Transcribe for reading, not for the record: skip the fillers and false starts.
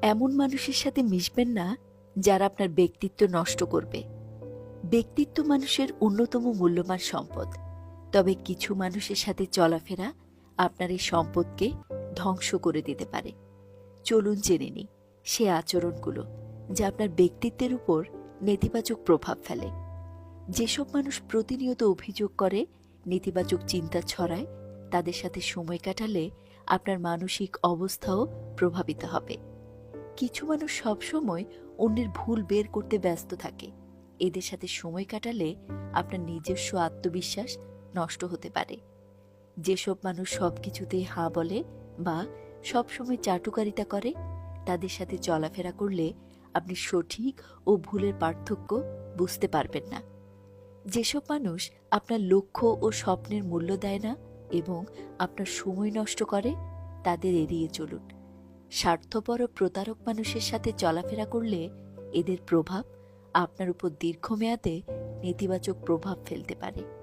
এমন মানুষের সাথে মিশবেন না যারা আপনার ব্যক্তিত্ব নষ্ট করবে। ব্যক্তিত্ব মানুষের অন্যতম মূল্যবান সম্পদ, তবে কিছু মানুষের সাথে চলাফেরা আপনার এই সম্পদকে ধ্বংস করে দিতে পারে। চলুন জেনে নিই সে আচরণগুলো যা আপনার ব্যক্তিত্বের উপর নেতিবাচক প্রভাব ফেলে। যেসব মানুষ প্রতিনিয়ত অভিযোগ করে, নেতিবাচক চিন্তা ছড়ায়, তাদের সাথে সময় কাটালে আপনার মানসিক অবস্থাও প্রভাবিত হবে। কিছু মানুষ সবসময় অন্যের ভুল বের করতে ব্যস্ত থাকে। এদের সাথে সময় কাটালে আপনার নিজস্ব আত্মবিশ্বাস নষ্ট হতে পারে। যেসব মানুষ সবকিছুতেই হাঁ বলে বা সবসময় চাটুকারিতা করে, তাদের সাথে চলাফেরা করলে আপনি সঠিক ও ভুলের পার্থক্য বুঝতে পারবেন না। যেসব মানুষ আপনার লক্ষ্য ও স্বপ্নের মূল্য দেয় না এবং আপনার সময় নষ্ট করে, তাদের এড়িয়ে চলুন। স্বার্থপর ও প্রতারক মানুষের সাথে চলাফেরা করলে এদের প্রভাব আপনার উপর দীর্ঘমেয়াদে নেতিবাচক প্রভাব ফেলতে পারে।